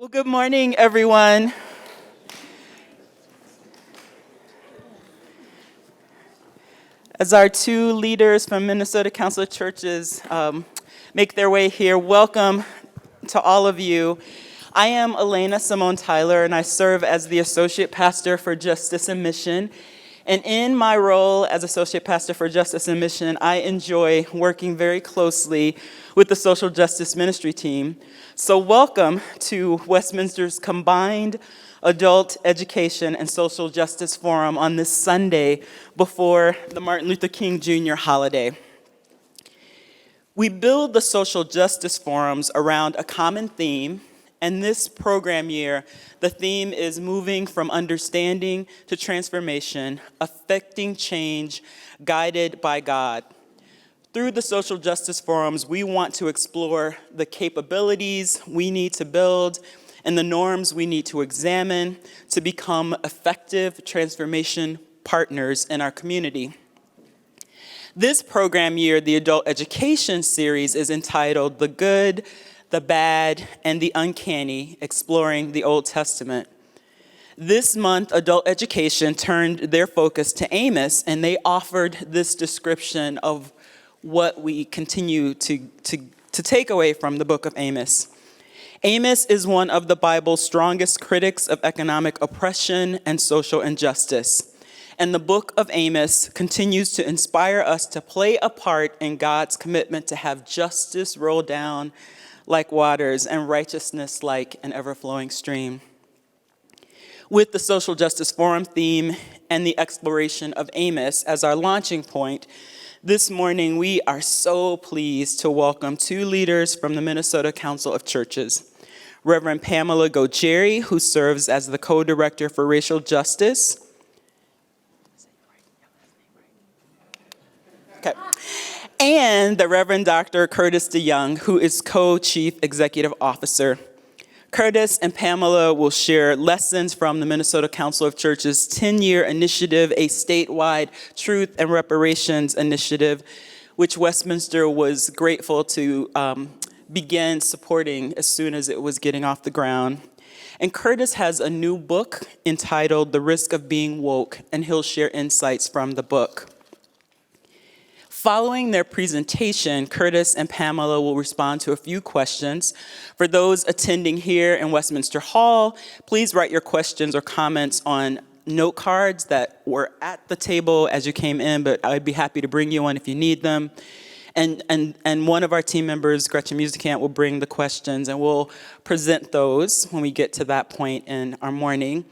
Well, good morning, everyone. As our two leaders from Minnesota Council of Churches make their way here, welcome to all of you. I am Elena Simone Tyler, and I serve as the Associate Pastor for Justice and Mission. And in my role as Associate Pastor for Justice and Mission, I enjoy working very closely with the Social Justice Ministry team. So welcome to Westminster's combined Adult Education and Social Justice Forum on this Sunday before the Martin Luther King Jr. holiday. We build the Social Justice Forums around a common theme, and this program year, the theme is moving from understanding to transformation, affecting change, guided by God. Through the Social Justice Forums, we want to explore the capabilities we need to build and the norms we need to examine to become effective transformation partners in our community. This program year, the Adult Education Series is entitled The Good, the Bad, and the Uncanny, Exploring the Old Testament. This month, Adult Education turned their focus to Amos, and they offered this description of what we continue to take away from the book of Amos. Amos is one of the Bible's strongest critics of economic oppression and social injustice. And the book of Amos continues to inspire us to play a part in God's commitment to have justice roll down like waters and righteousness like an ever-flowing stream. With the Social Justice Forum theme and the exploration of Amos as our launching point, this morning we are so pleased to welcome two leaders from the Minnesota Council of Churches. Reverend Pamela Ngunjiri, who serves as the co-director for racial justice. Okay. And the Reverend Dr. Curtis DeYoung, who is co-chief executive officer. Curtis and Pamela will share lessons from the Minnesota Council of Churches' 10-year initiative, a statewide Truth and Reparations Initiative, which Westminster was grateful to begin supporting as soon as it was getting off the ground. And Curtis has a new book entitled The Risk of Being Woke, and he'll share insights from the book. Following their presentation, Curtis and Pamela will respond to a few questions. For those attending here in Westminster Hall, please write your questions or comments on note cards that were at the table as you came in, but I'd be happy to bring you one if you need them. And one of our team members, Gretchen Musicant, will bring the questions, and we'll present those when we get to that point in our morning.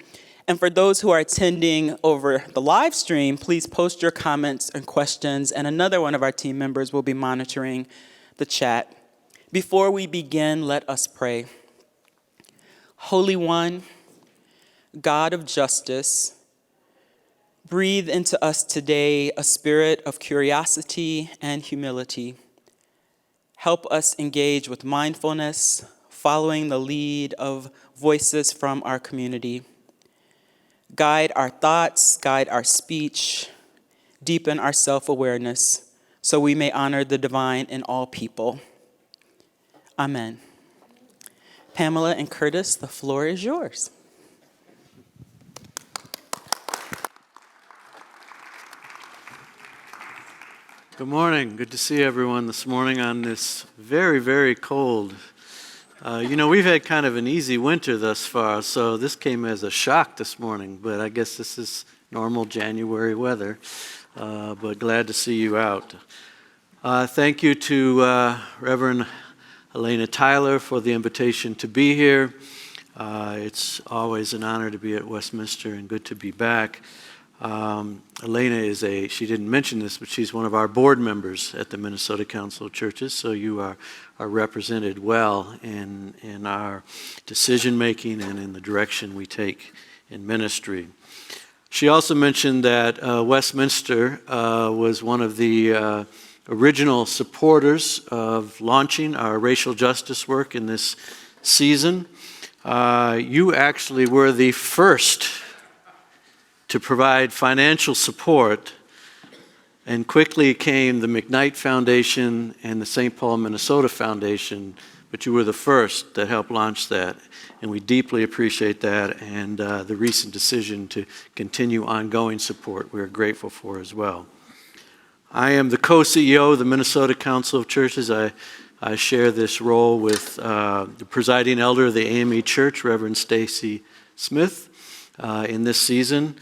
And for those who are attending over the live stream, please post your comments and questions, and another one of our team members will be monitoring the chat. Before we begin, let us pray. Holy One, God of justice, breathe into us today a spirit of curiosity and humility. Help us engage with mindfulness, following the lead of voices from our community. Guide our thoughts, guide our speech, deepen our self-awareness, so we may honor the divine in all people. Amen. Pamela and Curtis, the floor is yours. Good morning. Good to see everyone this morning on this very, very cold. We've had kind of an easy winter thus far, so this came as a shock this morning, but I guess this is normal January weather, but glad to see you out. Thank you to Reverend Elena Tyler for the invitation to be here. It's always an honor to be at Westminster and good to be back. Elena she didn't mention this, but she's one of our board members at the Minnesota Council of Churches, so you are represented well in our decision-making and in the direction we take in ministry. She also mentioned that Westminster was one of the original supporters of launching our racial justice work in this season. You actually were the first to provide financial support, and quickly came the McKnight Foundation and the St. Paul, Minnesota Foundation but you were the first that helped launch that, and we deeply appreciate that, and the recent decision to continue ongoing support we're grateful for as well. I am the co-CEO of the Minnesota Council of Churches. I share this role with the presiding elder of the AME Church, Reverend Stacy Smith, in this season.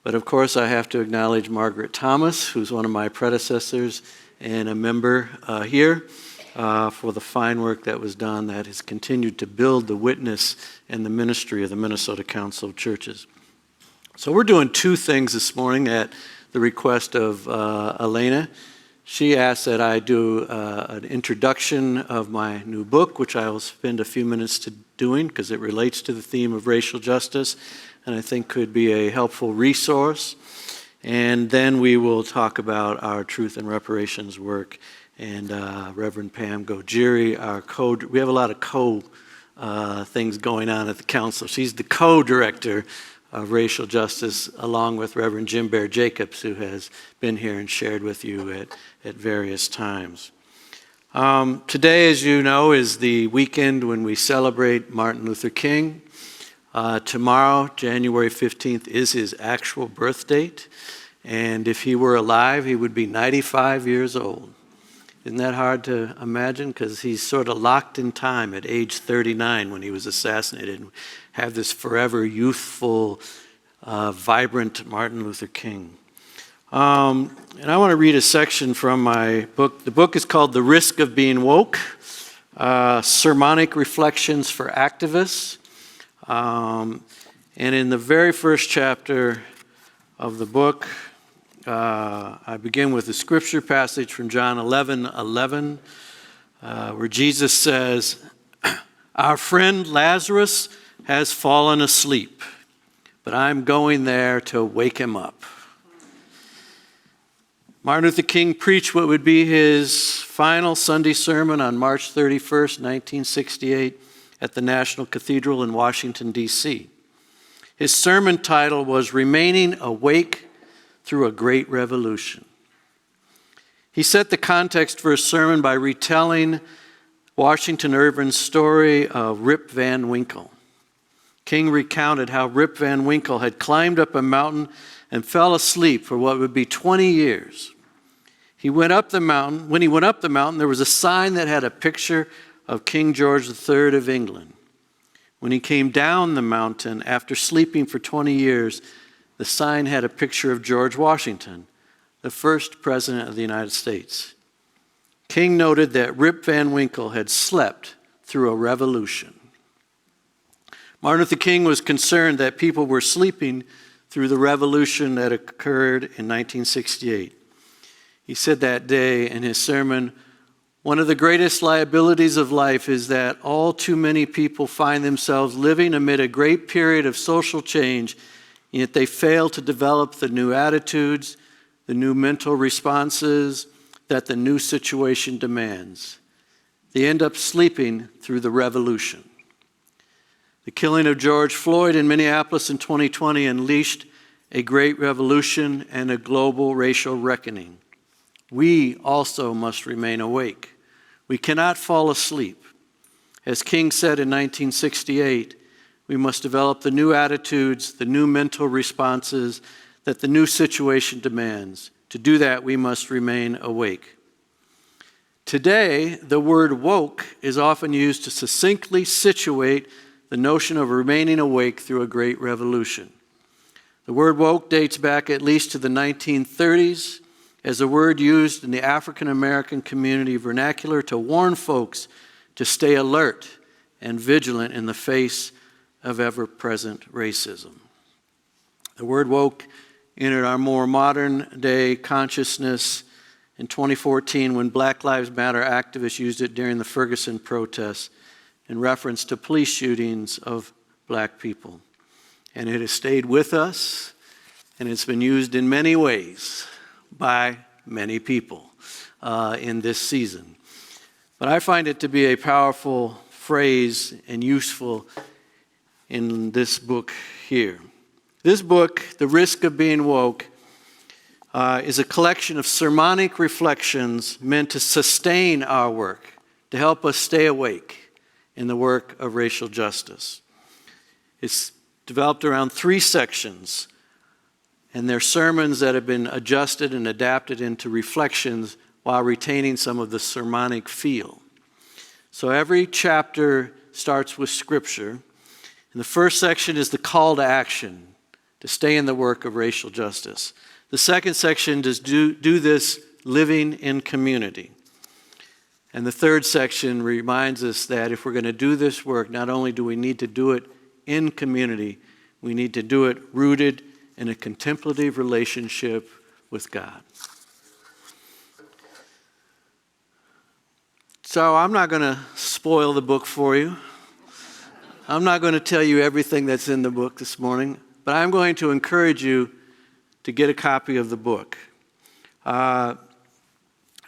But of course, I have to acknowledge Margaret Thomas, who's one of my predecessors and a member here, for the fine work that was done that has continued to build the witness and the ministry of the Minnesota Council of Churches. So we're doing two things this morning at the request of Elena. She asked that I do an introduction of my new book, which I will spend a few minutes doing because it relates to the theme of racial justice and I think could be a helpful resource. And then we will talk about our Truth and Reparations work and Reverend Pam Ngunjiri, we have a lot of things going on at the council. She's the co-director of racial justice, along with Reverend Jim Bear Jacobs, who has been here and shared with you at various times. Today, as you know, is the weekend when we celebrate Martin Luther King. Tomorrow, January 15th, is his actual birth date, and if he were alive, he would be 95 years old. Isn't that hard to imagine? Because he's sort of locked in time at age 39 when he was assassinated. And have this forever youthful, vibrant Martin Luther King. And I want to read a section from my book. The book is called The Risk of Being Woke, Sermonic Reflections for Activists. And in the very first chapter of the book, I begin with a scripture passage from John 11:11, where Jesus says, "Our friend Lazarus has fallen asleep, but I'm going there to wake him up." Martin Luther King preached what would be his final Sunday sermon on March 31st, 1968, at the National Cathedral in Washington, D.C. His sermon title was "Remaining Awake Through a Great Revolution." He set the context for his sermon by retelling Washington Irving's story of Rip Van Winkle. King recounted how Rip Van Winkle had climbed up a mountain and fell asleep for what would be 20 years. When he went up the mountain, there was a sign that had a picture of King George III of England. When he came down the mountain after sleeping for 20 years, the sign had a picture of George Washington, the first president of the United States. King noted that Rip Van Winkle had slept through a revolution. Martin Luther King was concerned that people were sleeping through the revolution that occurred in 1968. He said that day in his sermon, "One of the greatest liabilities of life is that all too many people find themselves living amid a great period of social change, yet they fail to develop the new attitudes, the new mental responses that the new situation demands. They end up sleeping through the revolution." The killing of George Floyd in Minneapolis in 2020 unleashed a great revolution and a global racial reckoning. We also must remain awake. We cannot fall asleep. As King said in 1968, we must develop the new attitudes, the new mental responses that the new situation demands. To do that, we must remain awake. Today, the word woke is often used to succinctly situate the notion of remaining awake through a great revolution. The word woke dates back at least to the 1930s as a word used in the African American community vernacular to warn folks to stay alert and vigilant in the face of ever-present racism. The word woke entered our more modern-day consciousness in 2014 when Black Lives Matter activists used it during the Ferguson protests in reference to police shootings of black people. And it has stayed with us, and it's been used in many ways by many people in this season. But I find it to be a powerful phrase and useful in this book here. This book, The Risk of Being Woke, is a collection of sermonic reflections meant to sustain our work, to help us stay awake, in the work of racial justice. It's developed around 3 sections, and they're sermons that have been adjusted and adapted into reflections while retaining some of the sermonic feel. So every chapter starts with scripture, and the first section is the call to action, to stay in the work of racial justice. The second section is do this living in community. And the third section reminds us that if we're going to do this work, not only do we need to do it in community, we need to do it rooted in a contemplative relationship with God. So I'm not going to spoil the book for you. I'm not going to tell you everything that's in the book this morning, but I'm going to encourage you to get a copy of the book.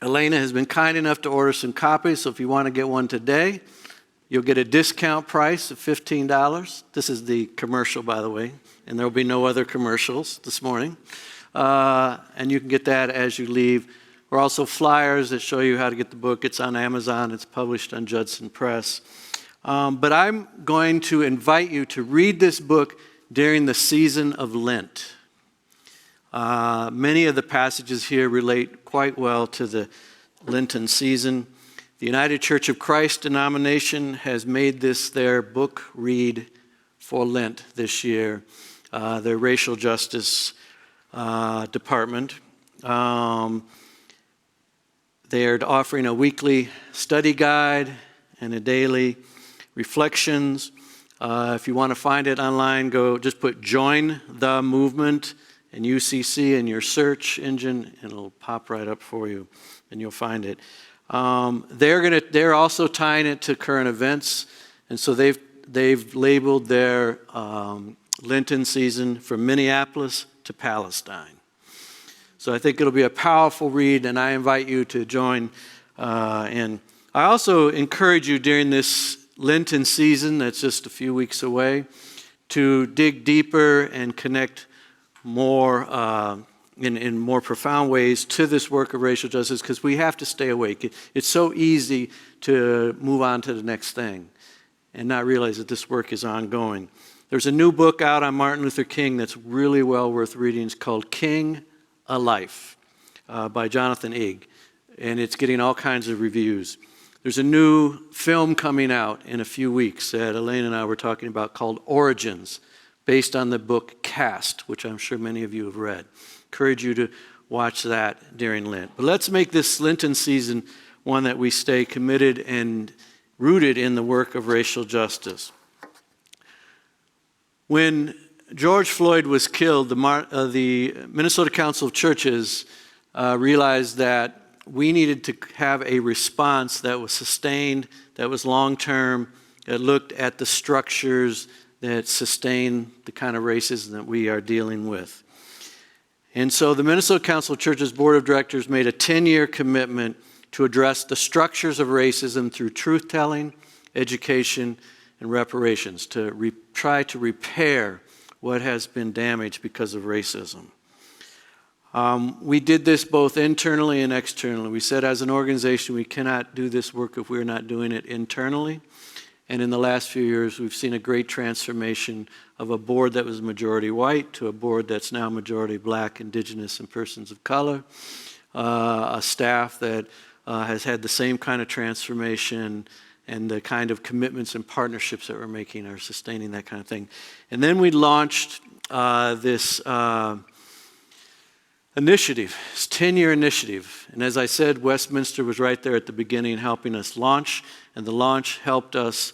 Elena has been kind enough to order some copies, so if you want to get one today, you'll get a discount price of $15. This is the commercial, by the way, and there will be no other commercials this morning. And you can get that as you leave. There are also flyers that show you how to get the book. It's on Amazon. It's published on Judson Press. But I'm going to invite you to read this book during the season of Lent. Many of the passages here relate quite well to the Lenten season. The United Church of Christ denomination has made this their book read for Lent this year, their racial justice department. They are offering a weekly study guide and a daily reflections. If you want to find it online, just put Join the Movement and UCC in your search engine, and it'll pop right up for you, and you'll find it. They're also tying it to current events, and so they've labeled their Lenten season from Minneapolis to Palestine. So I think it'll be a powerful read, and I invite you to join in. I also encourage you during this Lenten season that's just a few weeks away to dig deeper and connect more in more profound ways to this work of racial justice, because we have to stay awake. It's so easy to move on to the next thing and not realize that this work is ongoing. There's a new book out on Martin Luther King that's really well worth reading. It's called King, A Life by Jonathan Igg, and it's getting all kinds of reviews. There's a new film coming out in a few weeks that Elaine and I were talking about called Origins, based on the book Cast, which I'm sure many of you have read. Encourage you to watch that during Lent. But let's make this Lenten season one that we stay committed and rooted in the work of racial justice. When George Floyd was killed, the Minnesota Council of Churches realized that we needed to have a response that was sustained, that was long-term, that looked at the structures that sustain the kind of racism that we are dealing with. And so the Minnesota Council of Churches Board of Directors made a 10-year commitment to address the structures of racism through truth-telling, education, and reparations, to try to repair what has been damaged because of racism. We did this both internally and externally. We said as an organization we cannot do this work if we're not doing it internally. And in the last few years, we've seen a great transformation of a board that was majority white to a board that's now majority black, indigenous, and persons of color. A staff that has had the same kind of transformation, and the kind of commitments and partnerships that we're making are sustaining that kind of thing. And then we launched this initiative, this 10-year initiative. And as I said, Westminster was right there at the beginning helping us launch, and the launch helped us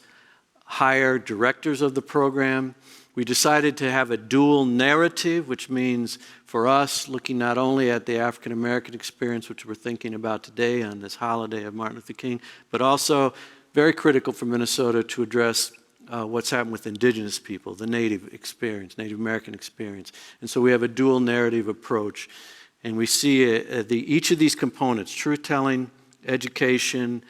hire directors of the program. We decided to have a dual narrative, which means for us, looking not only at the African American experience, which we're thinking about today on this holiday of Martin Luther King, but also very critical for Minnesota to address what's happened with indigenous people, the Native experience, Native American experience. And so we have a dual narrative approach. And we see each of these components, truth-telling, education,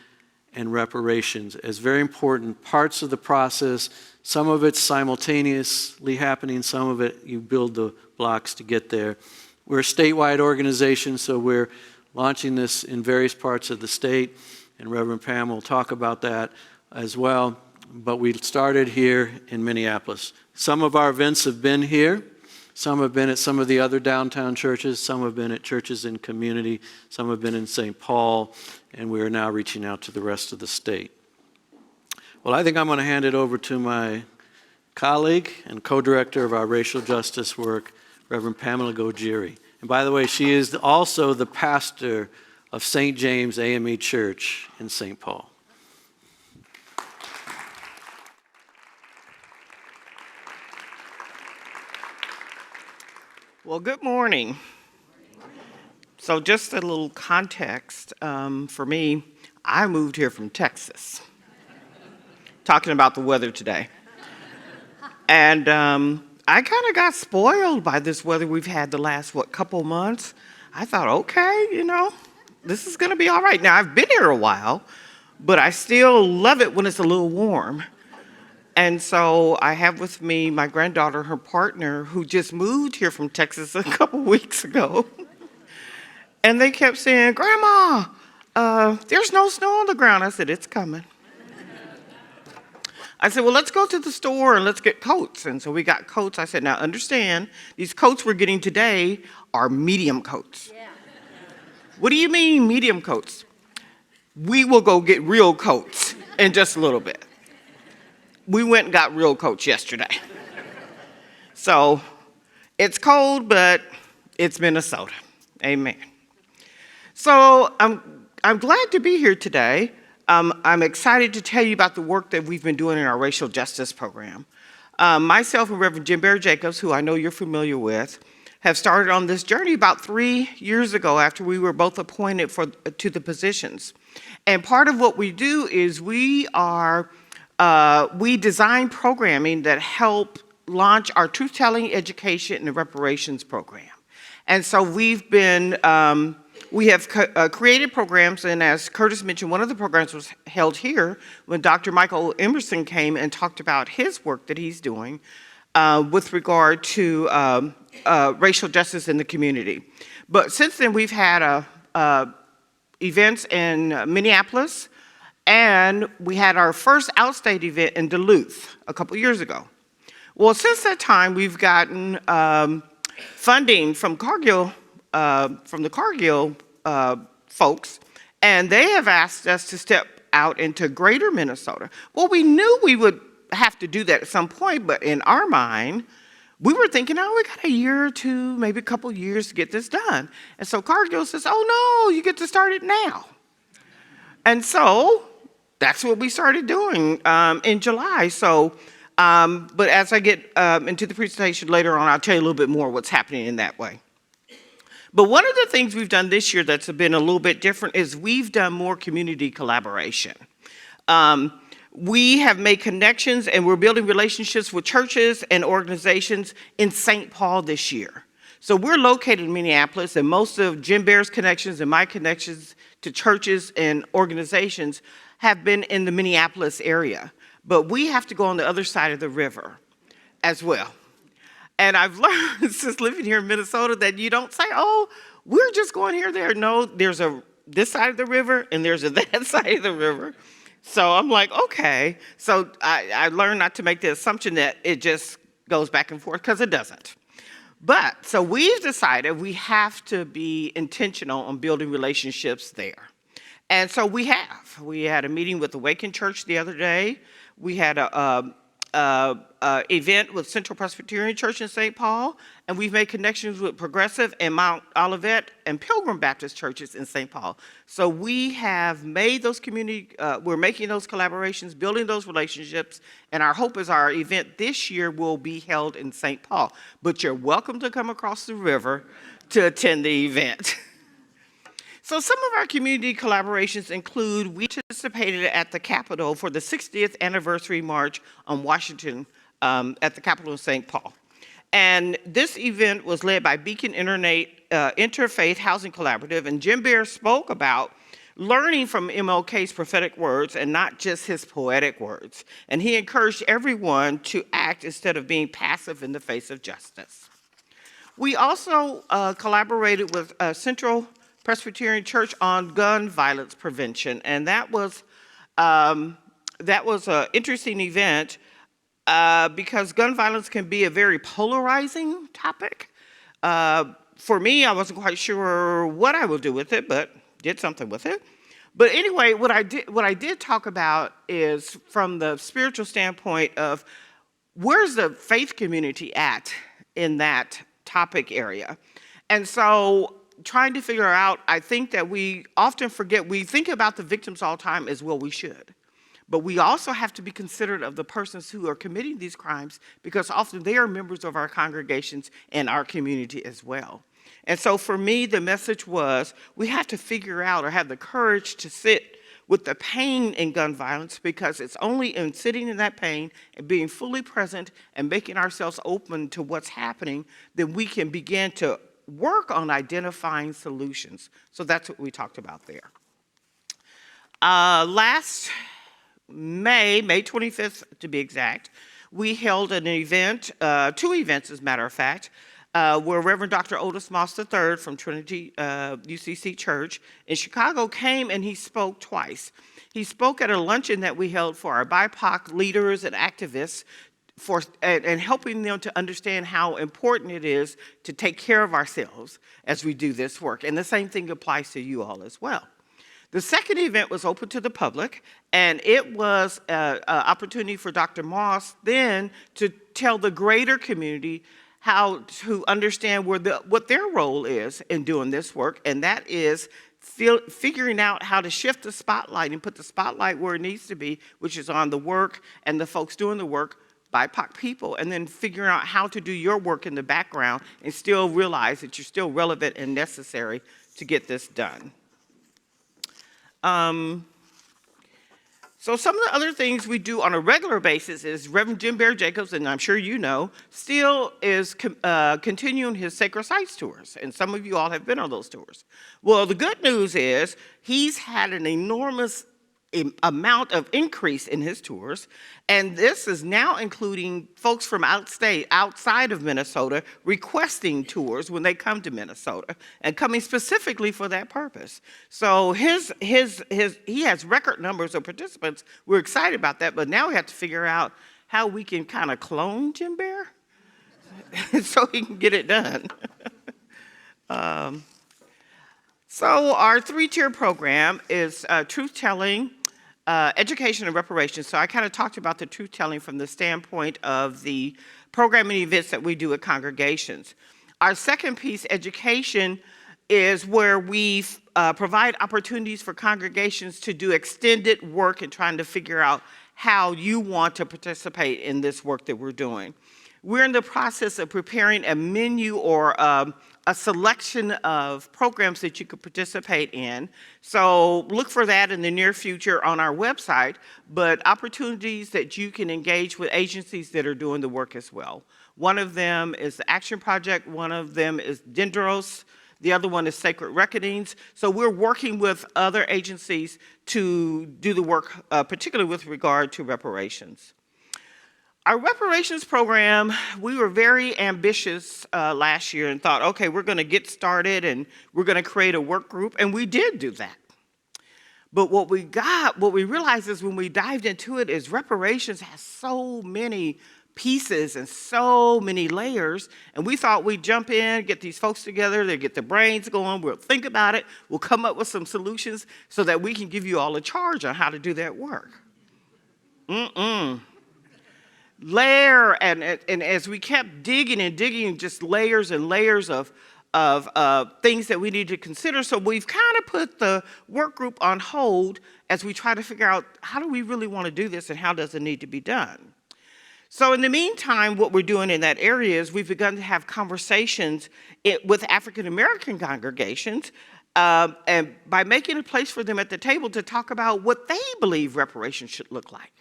and reparations, as very important parts of the process. Some of it's simultaneously happening, some of it you build the blocks to get there. We're a statewide organization, so we're launching this in various parts of the state, and Reverend Pam will talk about that as well. but we started here in Minneapolis. Some of our events have been here. Some have been at some of the other downtown churches. Some have been at churches in community. Some have been in St. Paul, and we are now reaching out to the rest of the state. Well, I think I'm going to hand it over to my colleague and co-director of our racial justice work, Reverend Pamela Ngunjiri. And by the way, she is also the pastor of St. James AME Church in St. Paul. Well, good morning. So just a little context for me, I moved here from Texas, talking about the weather today. And I kind of got spoiled by this weather we've had the last, couple months. I thought, okay, this is gonna be all right. Now, I've been here a while, but I still love it when it's a little warm. And so I have with me my granddaughter, her partner, who just moved here from Texas a couple weeks ago. And they kept saying, Grandma, there's no snow on the ground. I said, it's coming. I said, well, let's go to the store and let's get coats. And so we got coats. I said, now understand, these coats we're getting today are medium coats. Yeah. What do you mean medium coats? We will go get real coats in just a little bit. We went and got real coats yesterday. So it's cold, but it's Minnesota. Amen. So I'm glad to be here today. I'm excited to tell you about the work that we've been doing in our racial justice program. Myself and Reverend Jim Bear Jacobs, who I know you're familiar with, have started on this journey about 3 years ago after we were both appointed to the positions. And part of what we do is we design programming that help launch our truth-telling education and reparations program. And so we have created programs, and as Curtis mentioned, one of the programs was held here when Dr. Michael Emerson came and talked about his work that he's doing with regard to racial justice in the community. But since then, we've had events in Minneapolis, and we had our first outstate event in Duluth a couple years ago. Well, since that time, we've gotten funding from the Cargill folks, and they have asked us to step out into greater Minnesota. Well, we knew we would have to do that at some point, but in our mind, we were thinking, oh, we got a year or two, maybe a couple years to get this done. And so Cargill says, oh no, you get to start it now. And so that's what we started doing in July. So, but as I get into the presentation later on, I'll tell you a little bit more what's happening in that way. But one of the things we've done this year that's been a little bit different is we've done more community collaboration. We have made connections and we're building relationships with churches and organizations in St. Paul this year. So we're located in Minneapolis, and most of Jim Bear's connections and my connections to churches and organizations have been in the Minneapolis area. But we have to go on the other side of the river as well. And I've learned since living here in Minnesota that you don't say, oh, we're just going here, there. No, there's this side of the river and there's that side of the river. So I'm like, okay. So I learned not to make the assumption that it just goes back and forth, because it doesn't. But so we've decided we have to be intentional on building relationships there. And so we have. We had a meeting with Awaken Church the other day. We had a event with Central Presbyterian Church in St. Paul, and we've made connections with Progressive and Mount Olivet and Pilgrim Baptist churches in St. Paul. So we have made those we're making those collaborations, building those relationships, and our hope is our event this year will be held in St. Paul. But you're welcome to come across the river to attend the event. So some of our community collaborations include, we participated at the Capitol for the 60th anniversary march on Washington at the Capitol in St. Paul. And this event was led by Beacon Interfaith Housing Collaborative, and Jim Bear spoke about learning from MLK's prophetic words and not just his poetic words. And he encouraged everyone to act instead of being passive in the face of justice. We also collaborated with Central Presbyterian Church on gun violence prevention, and that was that was an interesting event because gun violence can be a very polarizing topic. For me, I wasn't quite sure what I would do with it, but did something with it. But anyway, what I did talk about is from the spiritual standpoint of where's the faith community at in that topic area. And so trying to figure out, I think that we often forget, we think about the victims all the time as well we should. But we also have to be considerate of the persons who are committing these crimes because often they are members of our congregations and our community as well. And so for me, the message was we have to figure out or have the courage to sit with the pain in gun violence because it's only in sitting in that pain and being fully present and making ourselves open to what's happening that we can begin to work on identifying solutions. So that's what we talked about there. Last May 25th to be exact, we held an event, 2 events as a matter of fact, where Reverend Dr. Otis Moss III from Trinity UCC Church in Chicago came and he spoke twice. He spoke at a luncheon that we held for our BIPOC leaders and activists and helping them to understand how important it is to take care of ourselves as we do this work. And the same thing applies to you all as well. The second event was open to the public, and it was an opportunity for Dr. Moss then to tell the greater community how to understand what their role is in doing this work, and that is figuring out how to shift the spotlight and put the spotlight where it needs to be, which is on the work and the folks doing the work, BIPOC people, and then figuring out how to do your work in the background and still realize that you're still relevant and necessary to get this done. So some of the other things we do on a regular basis is Reverend Jim Bear Jacobs, and I'm sure you know, still is continuing his Sacred Sites tours, and some of you all have been on those tours. Well, the good news is he's had an enormous amount of increase in his tours, and this is now including folks from outside of Minnesota requesting tours when they come to Minnesota and coming specifically for that purpose. So he has record numbers of participants. We're excited about that, but now we have to figure out how we can kind of clone Jim Bear so he can get it done. So our 3-tier program is truth-telling, education, and reparations. So I kind of talked about the truth-telling from the standpoint of the programming events that we do at congregations. Our second piece, education, is where we provide opportunities for congregations to do extended work in trying to figure out how you want to participate in this work that we're doing. We're in the process of preparing a menu or a selection of programs that you could participate in. So look for that in the near future on our website, but opportunities that you can engage with agencies that are doing the work as well. One of them is the Action Project, one of them is Dendros, the other one is Sacred Reckonings. So we're working with other agencies to do the work, particularly with regard to reparations. Our reparations program, we were very ambitious last year and thought, okay, we're going to get started and we're going to create a work group, and we did do that. But what we realized is when we dived into it is reparations has so many pieces and so many layers, and we thought we'd jump in, get these folks together, they get their brains going, we'll think about it, we'll come up with some solutions so that we can give you all a charge on how to do that work. Layer, and as we kept digging and digging, just layers and layers of things that we need to consider. So we've kind of put the work group on hold as we try to figure out how do we really want to do this and how does it need to be done. So in the meantime, what we're doing in that area is we've begun to have conversations with African American congregations and by making a place for them at the table to talk about what they believe reparations should look like.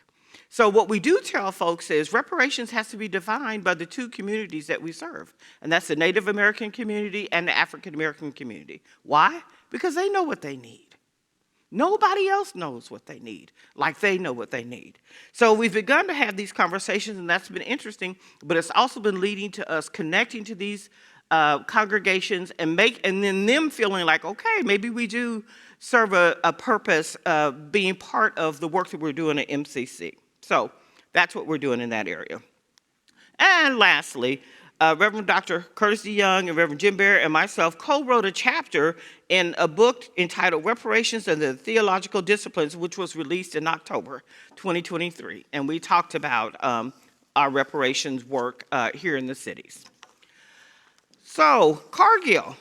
So what we do tell folks is reparations has to be defined by the 2 communities that we serve, and that's the Native American community and the African American community. Why? Because they know what they need. Nobody else knows what they need, like they know what they need. So we've begun to have these conversations, and that's been interesting, but it's also been leading to us connecting to these congregations and then them feeling like, okay, maybe we do serve a purpose of being part of the work that we're doing at MCC. So that's what we're doing in that area. And lastly, Reverend Dr. Curtis DeYoung and Reverend Jim Barrett and myself co-wrote a chapter in a book entitled Reparations and the Theological Disciplines, which was released in October 2023. And we talked about our reparations work here in the cities. So Cargill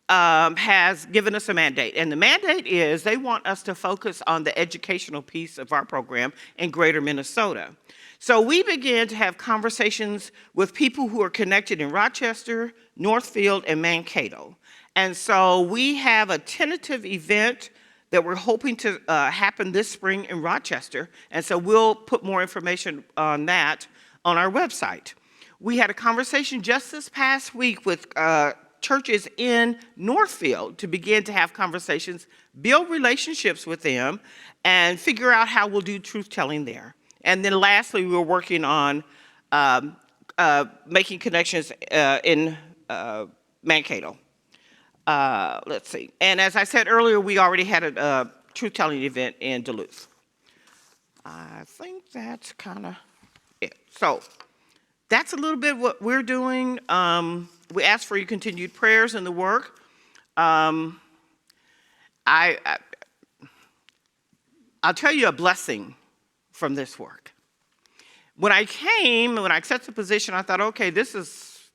has given us a mandate, and the mandate is they want us to focus on the educational piece of our program in Greater Minnesota. So we began to have conversations with people who are connected in Rochester, Northfield, and Mankato. And so we have a tentative event that we're hoping to happen this spring in Rochester, and so we'll put more information on that on our website. We had a conversation just this past week with churches in Northfield to begin to have conversations, build relationships with them, and figure out how we'll do truth-telling there. And then lastly, we were working on making connections in Mankato. Let's see. And as I said earlier, we already had a truth-telling event in Duluth. I think that's kind of it. So that's a little bit what we're doing. We ask for your continued prayers in the work. I'll tell you a blessing from this work. When I accepted the position, I thought, okay, this is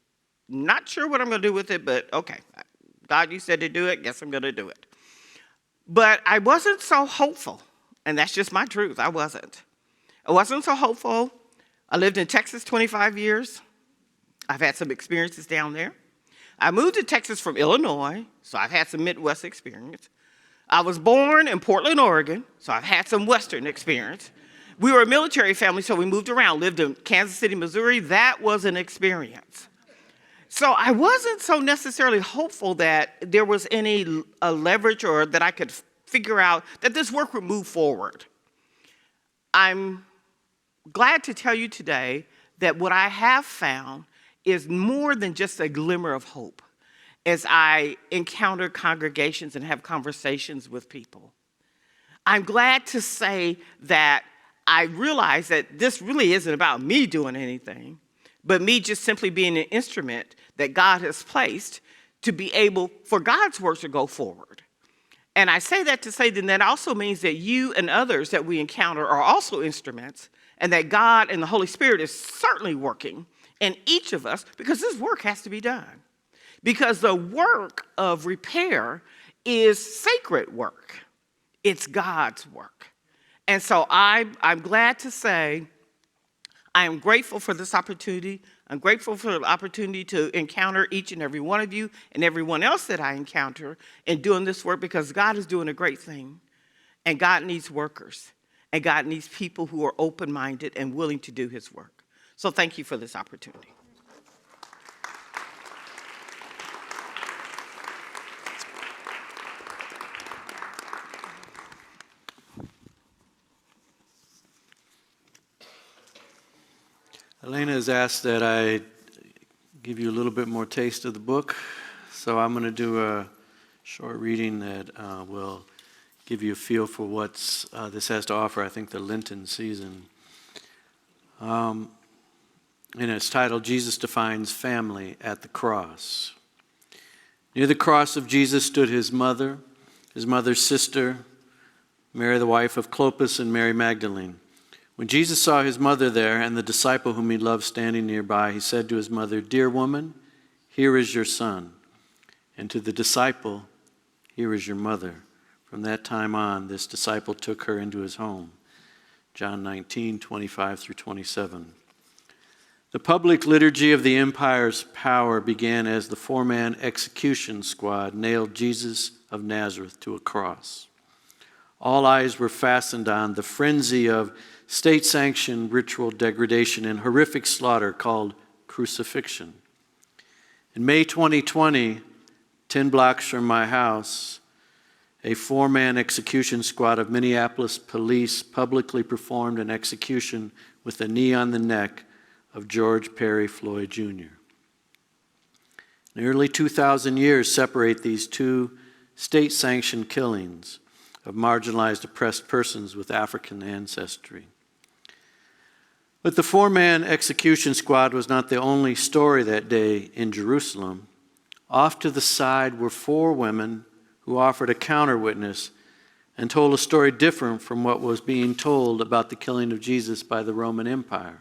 not sure what I'm going to do with it, but okay, God, you said to do it, guess I'm going to do it. But I wasn't so hopeful, and that's just my truth. I wasn't so hopeful. I lived in Texas 25 years. I've had some experiences down there. I moved to Texas from Illinois, so I've had some Midwest experience. I was born in Portland, Oregon, so I've had some Western experience. We were a military family, so we moved around, lived in Kansas City, Missouri. That was an experience. So I wasn't so necessarily hopeful that there was any leverage or that I could figure out that this work would move forward. I'm glad to tell you today that what I have found is more than just a glimmer of hope as I encounter congregations and have conversations with people. I'm glad to say that I realize that this really isn't about me doing anything, but me just simply being an instrument that God has placed to be able for God's work to go forward. And I say that to say that also means that you and others that we encounter are also instruments, and that God and the Holy Spirit is certainly working in each of us, because this work has to be done. Because the work of repair is sacred work. It's God's work. And so I'm glad to say I am grateful for this opportunity. I'm grateful for the opportunity to encounter each and every one of you and everyone else that I encounter in doing this work, because God is doing a great thing. And God needs workers. And God needs people who are open-minded and willing to do his work. So thank you for this opportunity. Elena has asked that I give you a little bit more taste of the book, so I'm going to do a short reading that will give you a feel for what this has to offer, I think, the Lenten season. And it's titled, Jesus Defines Family at the Cross. Near the cross of Jesus stood his mother's sister, Mary the wife of Clopas, and Mary Magdalene. When Jesus saw his mother there and the disciple whom he loved standing nearby, he said to his mother, "Dear woman, here is your son." And to the disciple, "Here is your mother." From that time on, this disciple took her into his home. John 19:25 through 27. The public liturgy of the empire's power began as the four-man execution squad nailed Jesus of Nazareth to a cross. All eyes were fastened on the frenzy of state-sanctioned ritual degradation and horrific slaughter called crucifixion. In May 2020, 10 blocks from my house, a four-man execution squad of Minneapolis police publicly performed an execution with a knee on the neck of George Perry Floyd Jr. Nearly 2,000 years separate these two state-sanctioned killings of marginalized, oppressed persons with African ancestry. But the four-man execution squad was not the only story that day in Jerusalem. Off to the side were four women who offered a counter-witness and told a story different from what was being told about the killing of Jesus by the Roman Empire.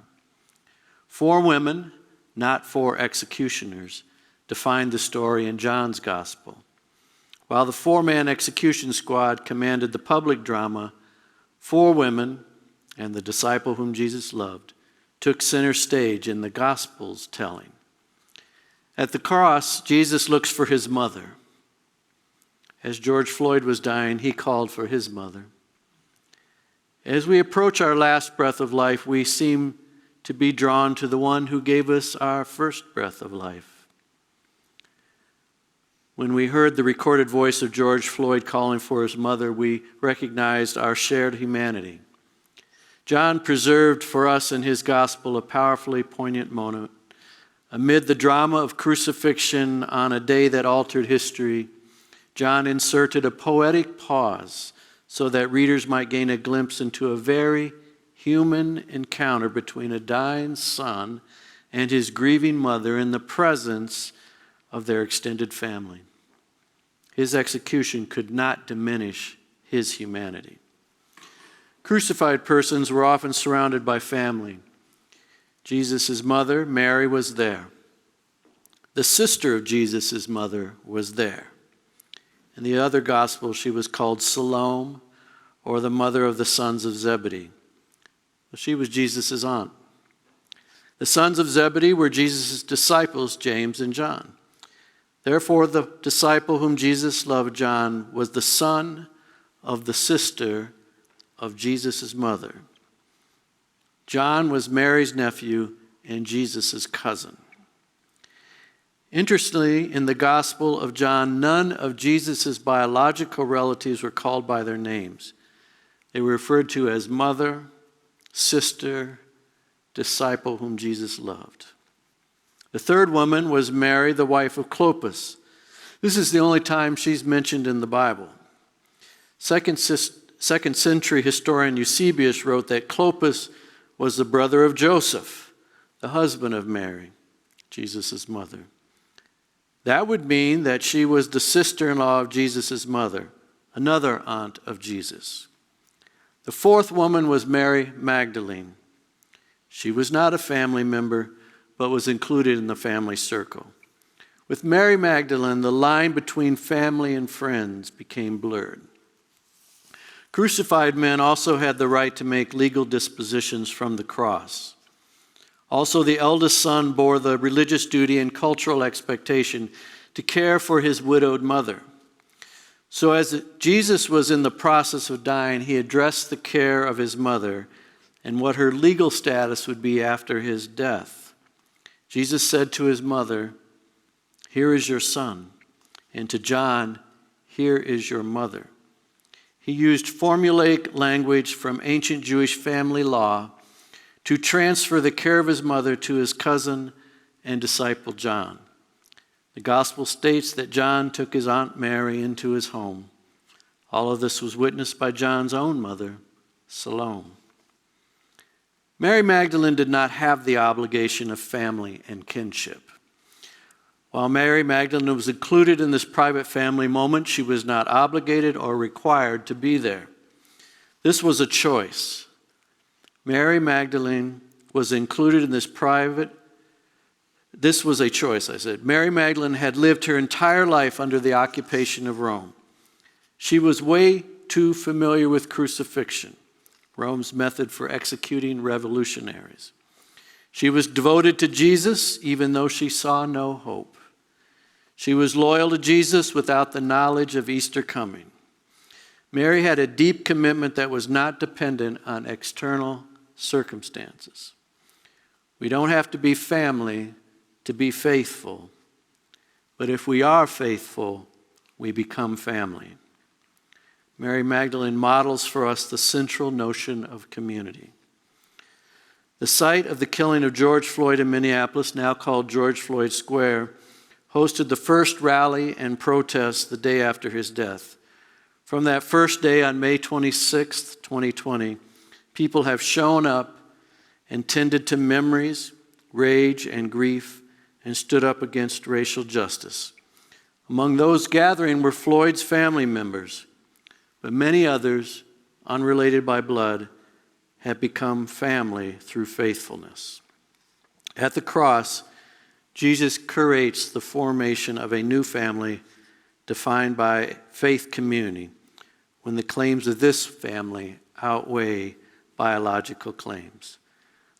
Four women, not four executioners, defined the story in John's gospel. While the four-man execution squad commanded the public drama, four women and the disciple whom Jesus loved took center stage in the gospel's telling. At the cross, Jesus looks for his mother. As George Floyd was dying, he called for his mother. As we approach our last breath of life, we seem to be drawn to the one who gave us our first breath of life. When we heard the recorded voice of George Floyd calling for his mother, we recognized our shared humanity. John preserved for us in his gospel a powerfully poignant moment. Amid the drama of crucifixion on a day that altered history, John inserted a poetic pause so that readers might gain a glimpse into a very human encounter between a dying son and his grieving mother in the presence of their extended family. His execution could not diminish his humanity. Crucified persons were often surrounded by family. Jesus' mother, Mary, was there. The sister of Jesus' mother was there. In the other gospel, she was called Salome, or the mother of the sons of Zebedee. She was Jesus' aunt. The sons of Zebedee were Jesus' disciples, James and John. Therefore, the disciple whom Jesus loved, John, was the son of the sister of Jesus' mother. John was Mary's nephew and Jesus' cousin. Interestingly, in the Gospel of John, none of Jesus' biological relatives were called by their names. They were referred to as mother, sister, disciple whom Jesus loved. The third woman was Mary, the wife of Clopas. This is the only time she's mentioned in the Bible. Second century historian Eusebius wrote that Clopas was the brother of Joseph, the husband of Mary, Jesus' mother. That would mean that she was the sister-in-law of Jesus' mother, another aunt of Jesus. The fourth woman was Mary Magdalene. She was not a family member, but was included in the family circle. With Mary Magdalene, the line between family and friends became blurred. Crucified men also had the right to make legal dispositions from the cross. Also, the eldest son bore the religious duty and cultural expectation to care for his widowed mother. So as Jesus was in the process of dying, he addressed the care of his mother and what her legal status would be after his death. Jesus said to his mother, "Here is your son," and to John, "Here is your mother." He used formulaic language from ancient Jewish family law to transfer the care of his mother to his cousin and disciple John. The gospel states that John took his Aunt Mary into his home. All of this was witnessed by John's own mother, Salome. Mary Magdalene did not have the obligation of family and kinship. While Mary Magdalene was included in this private family moment, she was not obligated or required to be there. This was a choice. Mary Magdalene was included in this This was a choice, I said. Mary Magdalene had lived her entire life under the occupation of Rome. She was way too familiar with crucifixion, Rome's method for executing revolutionaries. She was devoted to Jesus even though she saw no hope. She was loyal to Jesus without the knowledge of Easter coming. Mary had a deep commitment that was not dependent on external circumstances. We don't have to be family to be faithful, but if we are faithful, we become family. Mary Magdalene models for us the central notion of community. The site of the killing of George Floyd in Minneapolis, now called George Floyd Square, hosted the first rally and protest the day after his death. From that first day on May 26, 2020, people have shown up and tended to memories, rage, and grief, and stood up against racial justice. Among those gathering were Floyd's family members, but many others, unrelated by blood, have become family through faithfulness. At the cross, Jesus curates the formation of a new family defined by faith community, when the claims of this family outweigh biological claims.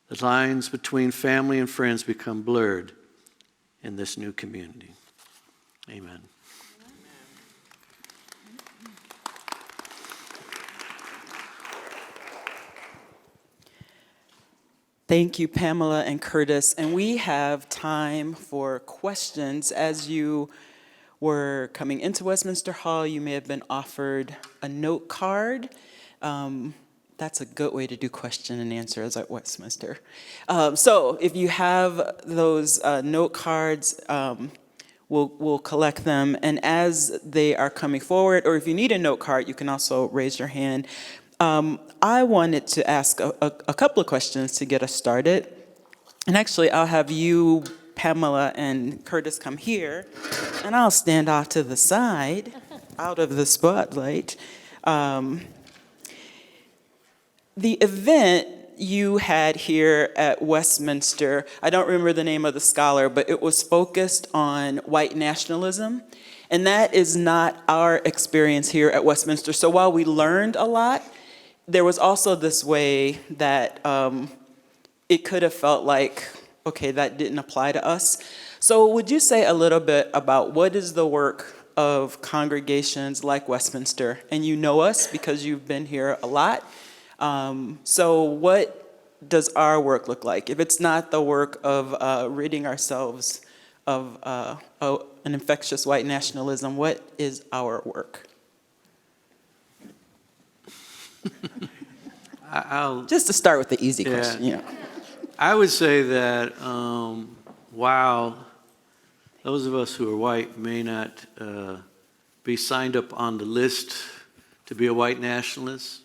The lines between family and friends become blurred in this new community. Amen. Thank you, Pamela and Curtis. And we have time for questions. As you were coming into Westminster Hall, you may have been offered a note card. That's a good way to do question and answers at Westminster. So if you have those note cards, we'll collect them. And as they are coming forward, or if you need a note card, you can also raise your hand. I wanted to ask a couple of questions to get us started. And actually, I'll have you, Pamela, and Curtis come here, and I'll stand off to the side, out of the spotlight. The event you had here at Westminster, I don't remember the name of the scholar, but it was focused on white nationalism. And that is not our experience here at Westminster. So while we learned a lot, there was also this way that it could have felt like, okay, that didn't apply to us. So would you say a little bit about what is the work of congregations like Westminster? And you know us because you've been here a lot. So what does our work look like? If it's not the work of ridding ourselves of an infectious white nationalism, what is our work? Just to start with the easy question, you know. I would say that while those of us who are white may not be signed up on the list to be a white nationalist,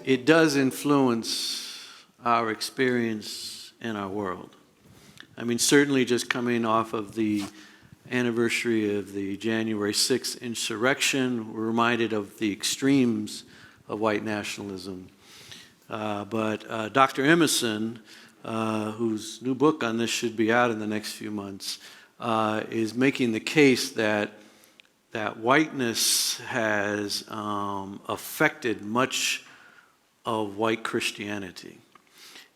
it does influence our experience in our world. I mean, certainly just coming off of the anniversary of the January 6th insurrection, we're reminded of the extremes of white nationalism. But Dr. Emerson, whose new book on this should be out in the next few months, is making the case that whiteness has affected much of white Christianity.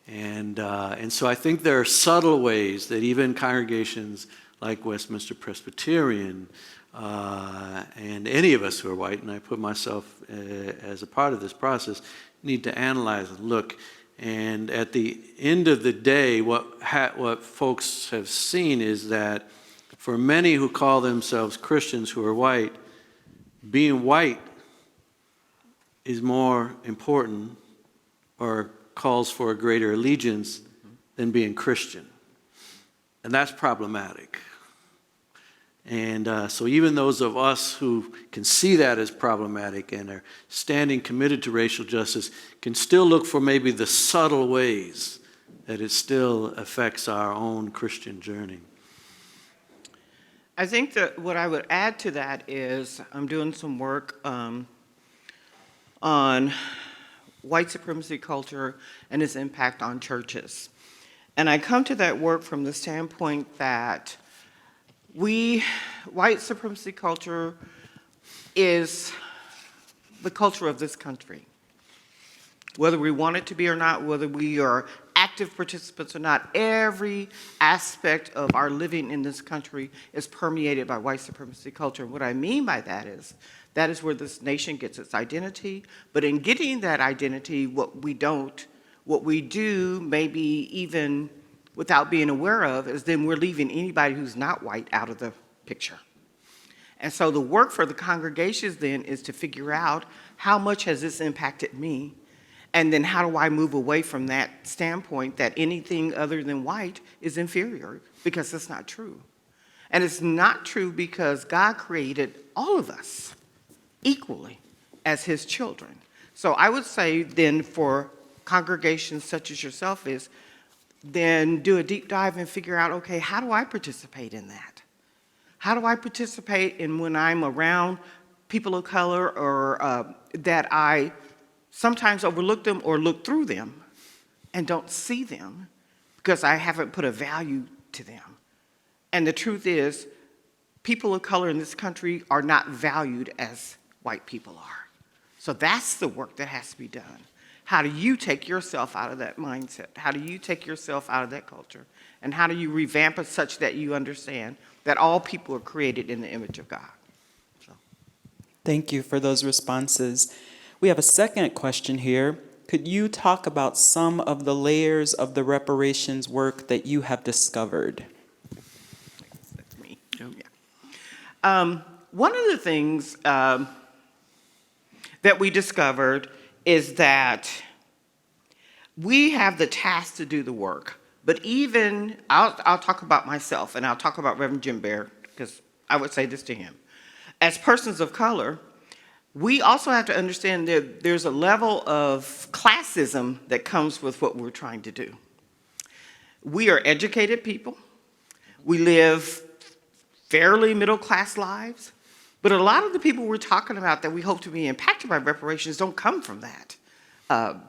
And so I think there are subtle ways that even congregations like Westminster Presbyterian and any of us who are white, and I put myself as a part of this process, need to analyze and look. And at the end of the day, what folks have seen is that for many who call themselves Christians who are white, being white is more important or calls for a greater allegiance than being Christian. And that's problematic. And so even those of us who can see that as problematic and are standing committed to racial justice can still look for maybe the subtle ways that it still affects our own Christian journey. I think that what I would add to that is I'm doing some work on white supremacy culture and its impact on churches. And I come to that work from the standpoint that white supremacy culture is the culture of this country. Whether we want it to be or not, whether we are active participants or not, every aspect of our living in this country is permeated by white supremacy culture. What I mean by that is where this nation gets its identity. But in getting that identity, what we do, maybe even without being aware of, is then we're leaving anybody who's not white out of the picture. And so the work for the congregations then is to figure out how much has this impacted me, and then how do I move away from that standpoint that anything other than white is inferior, because that's not true. And it's not true because God created all of us equally as his children. So I would say then for congregations such as yourself is, then do a deep dive and figure out, okay, how do I participate in that? How do I participate in when I'm around people of color or that I sometimes overlook them or look through them and don't see them because I haven't put a value to them. And the truth is, people of color in this country are not valued as white people are. So that's the work that has to be done. How do you take yourself out of that mindset? How do you take yourself out of that culture? And how do you revamp it such that you understand that all people are created in the image of God? So. Thank you for those responses. We have a second question here. Could you talk about some of the layers of the reparations work that you have discovered? That's me. Yep. Yeah. One of the things that we discovered is that we have the task to do the work. But even, I'll talk about myself, and I'll talk about Reverend Jim Bear, because I would say this to him. As persons of color, we also have to understand that there's a level of classism that comes with what we're trying to do. We are educated people. We live fairly middle-class lives. But a lot of the people we're talking about that we hope to be impacted by reparations don't come from that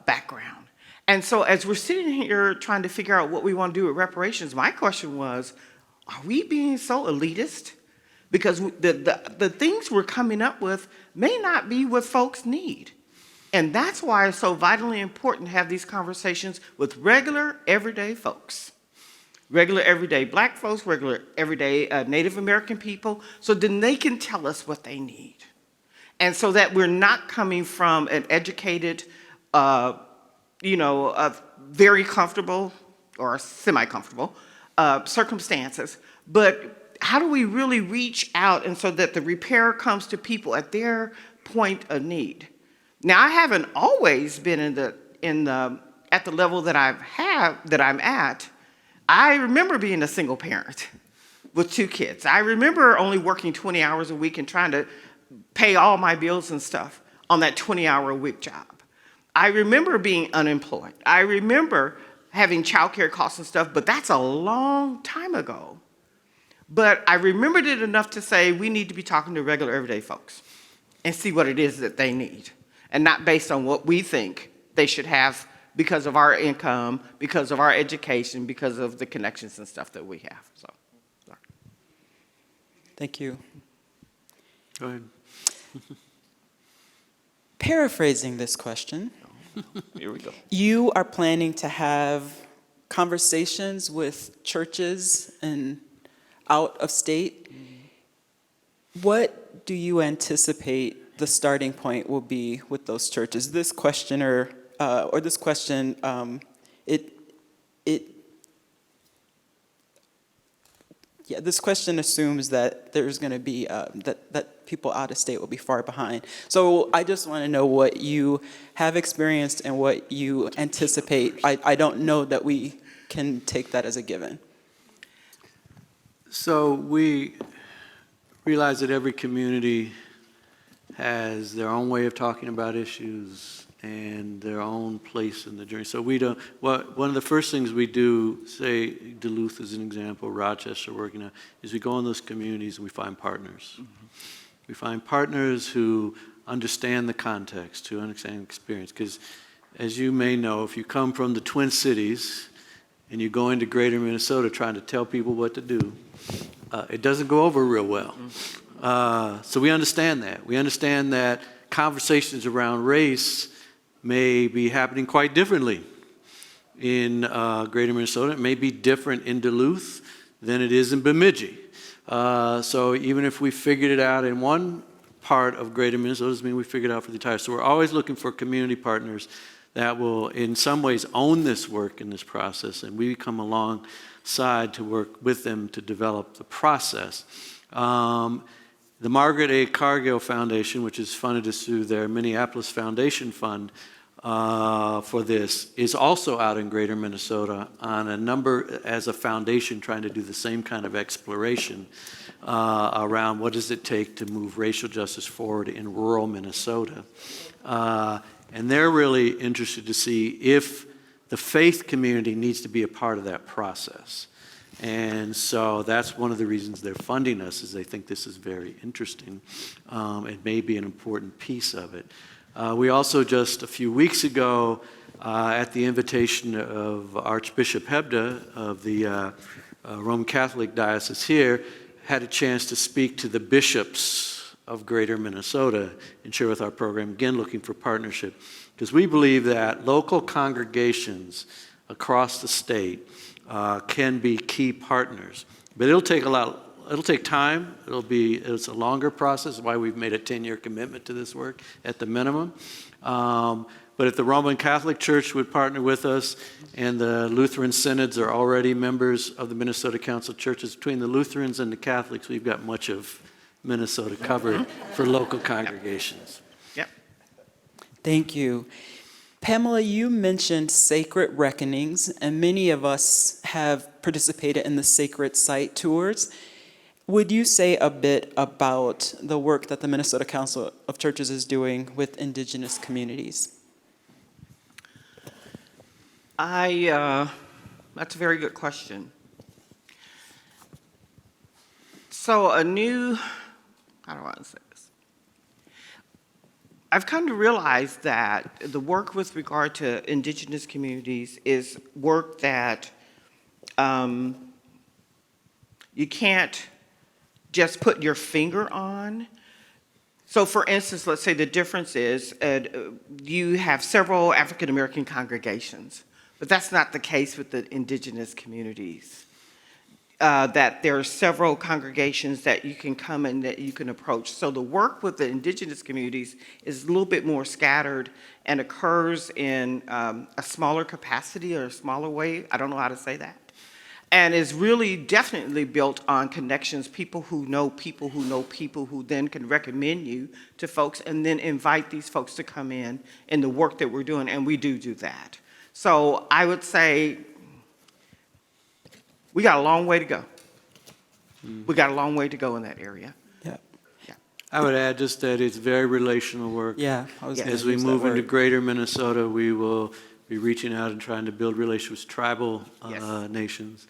background. And so as we're sitting here trying to figure out what we want to do with reparations, my question was, are we being so elitist? Because the things we're coming up with may not be what folks need. And that's why it's so vitally important to have these conversations with regular, everyday folks. Regular, everyday Black folks, regular, everyday Native American people, so then they can tell us what they need. And so that we're not coming from an educated, very comfortable or semi-comfortable circumstances, but how do we really reach out and so that the repair comes to people at their point of need? Now, I haven't always been at the level that I'm at. I remember being a single parent with 2 kids. I remember only working 20 hours a week and trying to pay all my bills and stuff on that 20-hour-a-week job. I remember being unemployed. I remember having childcare costs and stuff, but that's a long time ago. But I remembered it enough to say we need to be talking to regular, everyday folks and see what it is that they need, and not based on what we think they should have because of our income, because of our education, because of the connections and stuff that we have. So, sorry. Thank you. Go ahead. Paraphrasing this question, Here we go. you are planning to have conversations with churches and out of state. What do you anticipate the starting point will be with those churches? This questioner, this question, this question assumes that there's going to be that people out of state will be far behind. So I just want to know what you have experienced and what you anticipate. I don't know that we can take that as a given. So we realize that every community has their own way of talking about issues and their own place in the journey. So we don't, one of the first things we do, say Duluth is an example, Rochester working on, is we go in those communities and we find partners. Mm-hmm. We find partners who understand the context, who understand the experience. Because as you may know, if you come from the Twin Cities and you go into greater Minnesota trying to tell people what to do, it doesn't go over real well. So we understand that. We understand that conversations around race may be happening quite differently in greater Minnesota. It may be different in Duluth than it is in Bemidji. So even if we figured it out in one part of greater Minnesota, doesn't mean we figured it out for the entire. So we're always looking for community partners that will in some ways own this work in this process, and we come alongside to work with them to develop the process. The Margaret A. Cargill Foundation, which is funded through their Minneapolis Foundation Fund, for this is also out in Greater Minnesota on a number, as a foundation, trying to do the same kind of exploration around what does it take to move racial justice forward in rural Minnesota. And they're really interested to see if the faith community needs to be a part of that process. And so that's one of the reasons they're funding us, is they think this is very interesting. It may be an important piece of it. We also just a few weeks ago, at the invitation of Archbishop Hebda of the Roman Catholic Diocese here, had a chance to speak to the bishops of Greater Minnesota and share with our program, again looking for partnership. Because we believe that local congregations across the state can be key partners. But it'll take time. It's a longer process, why we've made a 10-year commitment to this work at the minimum. But if the Roman Catholic Church would partner with us, and the Lutheran synods are already members of the Minnesota Council of Churches, between the Lutherans and the Catholics, we've got much of Minnesota covered for local congregations. Yep. Thank you. Pamela, you mentioned sacred reckonings, and many of us have participated in the sacred site tours. Would you say a bit about the work that the Minnesota Council of Churches is doing with Indigenous communities? That's a very good question. So how do I want to say this? I've come to realize that the work with regard to Indigenous communities is work that you can't just put your finger on. So for instance, let's say the difference is you have several African American congregations, but that's not the case with the Indigenous communities. That there are several congregations that you can come and that you can approach. So the work with the Indigenous communities is a little bit more scattered and occurs in a smaller capacity or a smaller way. I don't know how to say that. And is really definitely built on connections, people who know people who know people who then can recommend you to folks and then invite these folks to come in the work that we're doing, and we do that. So I would say we got a long way to go. We got a long way to go in that area. Yeah. Yeah. I would add just that it's very relational work. Yeah. I was gonna As we use that move into word. Greater Minnesota, we will be reaching out and trying to build relationships with tribal Yes. nations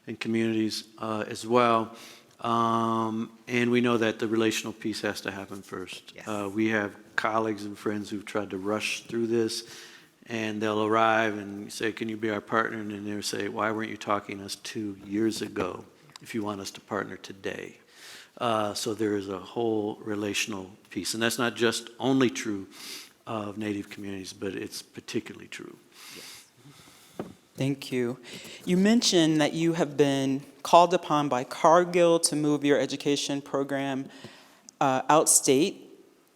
and communities as well. And we know that the relational piece has to happen first. Yes. We have colleagues and friends who've tried to rush through this, and they'll arrive and say, can you be our partner? And then they'll say, why weren't you talking to us 2 years ago if you want us to partner today? So there is a whole relational piece. And that's not just only true of Native communities, but it's particularly true. Thank you. You mentioned that you have been called upon by Cargill to move your education program outstate,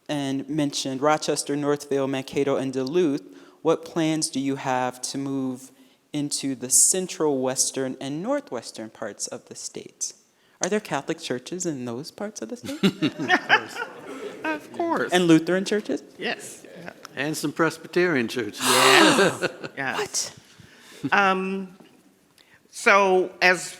and mentioned Rochester, Northville, Mankato, and Duluth. What plans do you have to move into the central, western, and northwestern parts of the state? Are there Catholic churches in those parts of the state? Of course. And Lutheran churches? Yes. And some Presbyterian churches. Yes. Yes. What? So as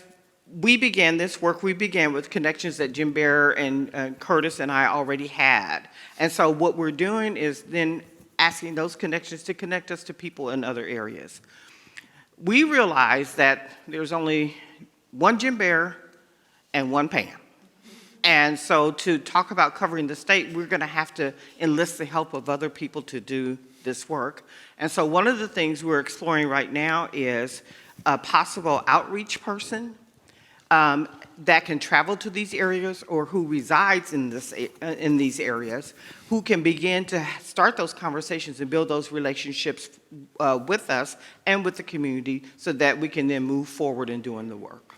we began this work, we began with connections that Jim Bear and Curtis and I already had. And so what we're doing is then asking those connections to connect us to people in other areas. We realized that there's only one Jim Bear and one Pam. And so to talk about covering the state, we're going to have to enlist the help of other people to do this work. And so one of the things we're exploring right now is a possible outreach person that can travel to these areas or who resides in these areas, who can begin to start those conversations and build those relationships with us and with the community so that we can then move forward in doing the work.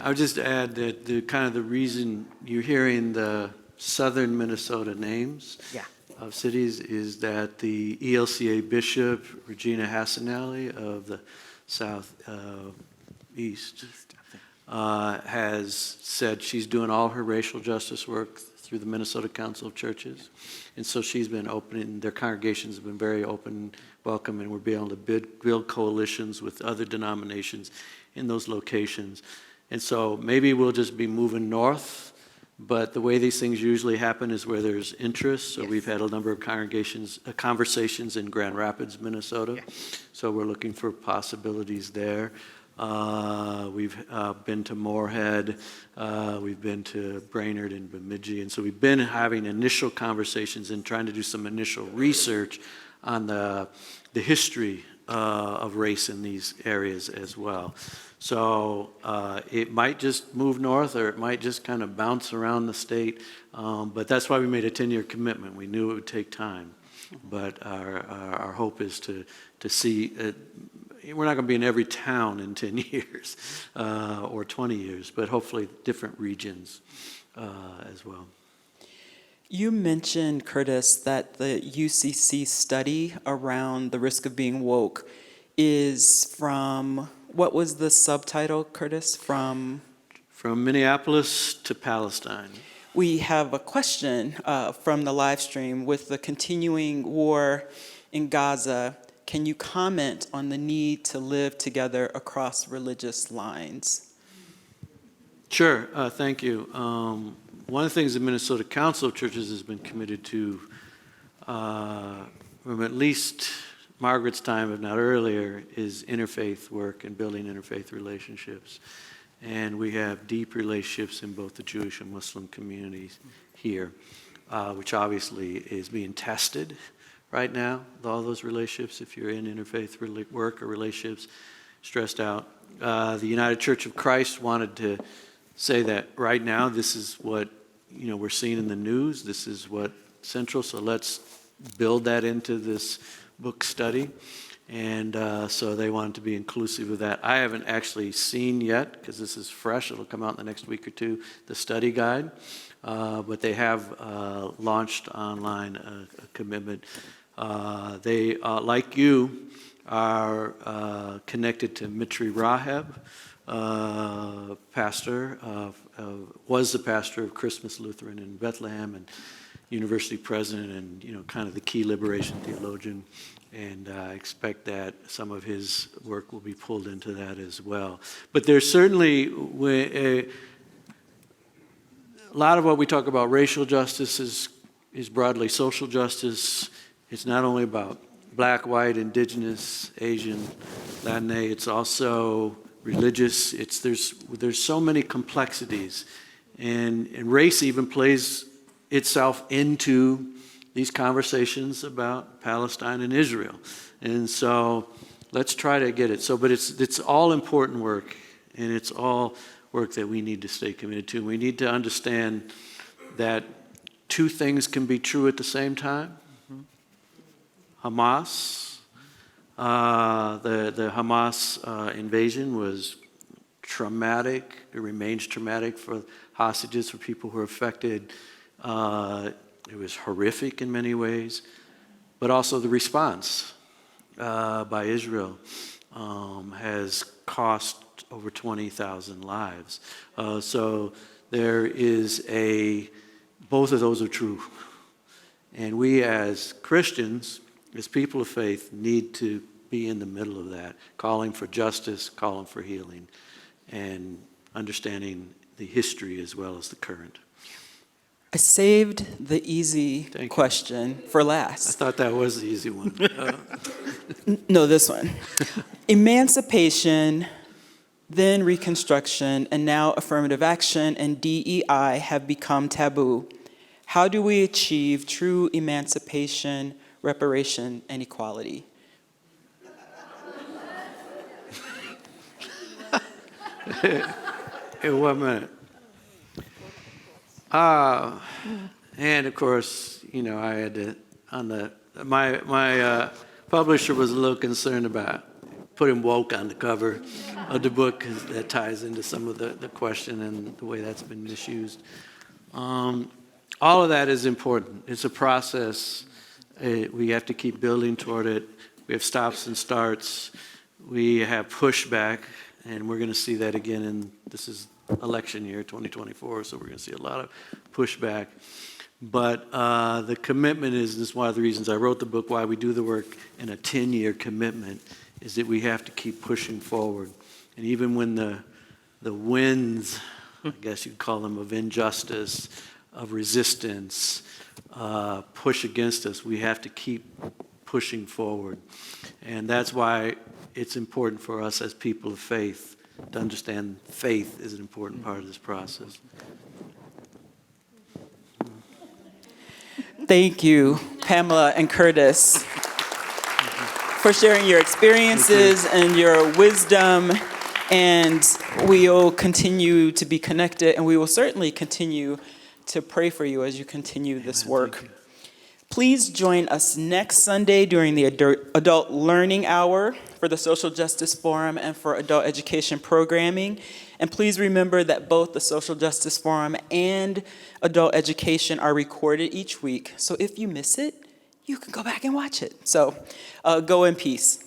I would just add that the reason you're hearing the southern Minnesota names of cities is that the ELCA Bishop, Regina Hassanelli of the Southeast, has said she's doing all her racial justice work through the Minnesota Council of Churches. And so she's been opening, their congregations have been very open, welcome, and we're being able to build coalitions with other denominations in those locations. And so maybe we'll just be moving north, but the way these things usually happen is where there's interest. So we've had a number of conversations in Grand Rapids, Minnesota. So we're looking for possibilities there. We've been to Moorhead, we've been to Brainerd and Bemidji, and so we've been having initial conversations and trying to do some initial research on the history of race in these areas as well. So it might just move north, or it might just kind of bounce around the state, but that's why we made a 10-year commitment. We knew it would take time, but our hope is to see we're not going to be in every town in 10 years or 20 years, but hopefully different regions as well. You mentioned, Curtis, that the UCC study around the risk of being woke is from, what was the subtitle, Curtis? From Minneapolis to Palestine. We have a question from the live stream. With the continuing war in Gaza, can you comment on the need to live together across religious lines? Sure, thank you. One of the things the Minnesota Council of Churches has been committed to from at least Margaret's time, if not earlier, is interfaith work and building interfaith relationships. And we have deep relationships in both the Jewish and Muslim communities here, which obviously is being tested right now, with all those relationships. If you're in interfaith work or relationships, stressed out. The United Church of Christ wanted to say that right now this is what we're seeing in the news. This is what's central. So let's build that into this book study. And so they wanted to be inclusive of that. I haven't actually seen yet, because this is fresh. It'll come out in the next week or two, the study guide. But they have launched online a commitment. They, like you, are connected to Mitri Raheb, pastor, was the pastor of Christmas Lutheran in Bethlehem and university president, and kind of the key liberation theologian. And I expect that some of his work will be pulled into that as well. But there's certainly a lot of what we talk about racial justice is broadly social justice. It's not only about black, white, indigenous, Asian, Latinx. It's also religious. There's so many complexities, and race even plays itself into these conversations about Palestine and Israel. And so let's try to get it. But it's all important work, and it's all work that we need to stay committed to. We need to understand that two things can be true at the same time. Hamas, the Hamas invasion was traumatic. It remains traumatic for hostages, for people who are affected. It was horrific in many ways, but also the response by Israel has cost over 20,000 lives. So there is both of those are true. And we as Christians, as people of faith, need to be in the middle of that, calling for justice, calling for healing, and understanding the history as well as the current. I saved the easy question for last. I thought that was the easy one. No, this one. Emancipation, then Reconstruction, and now affirmative action and DEI have become taboo. How do we achieve true emancipation, reparation, and equality? In 1 minute. And of course, I had to, my publisher was a little concerned about putting woke on the cover of the book, because that ties into some of the question and the way that's been misused. All of that is important. It's a process. We have to keep building toward it. We have stops and starts. We have pushback, and we're going to see that again. And this is election year, 2024, so we're going to see a lot of pushback. But the commitment is, this is one of the reasons I wrote the book, Why We Do the Work, and a 10-year commitment, is that we have to keep pushing forward. And even when the winds, I guess you'd call them, of injustice, of resistance, push against us, we have to keep pushing forward. And that's why it's important for us as people of faith to understand faith is an important part of this process. Thank you, Pamela and Curtis, for sharing your experiences and your wisdom. And we'll continue to be connected, and we will certainly continue to pray for you as you continue this work. Please join us next Sunday during the Adult Learning Hour for the Social Justice Forum and for Adult Education Programming. And please remember that both the Social Justice Forum and Adult Education are recorded each week. So if you miss it, you can go back and watch it. So go in peace.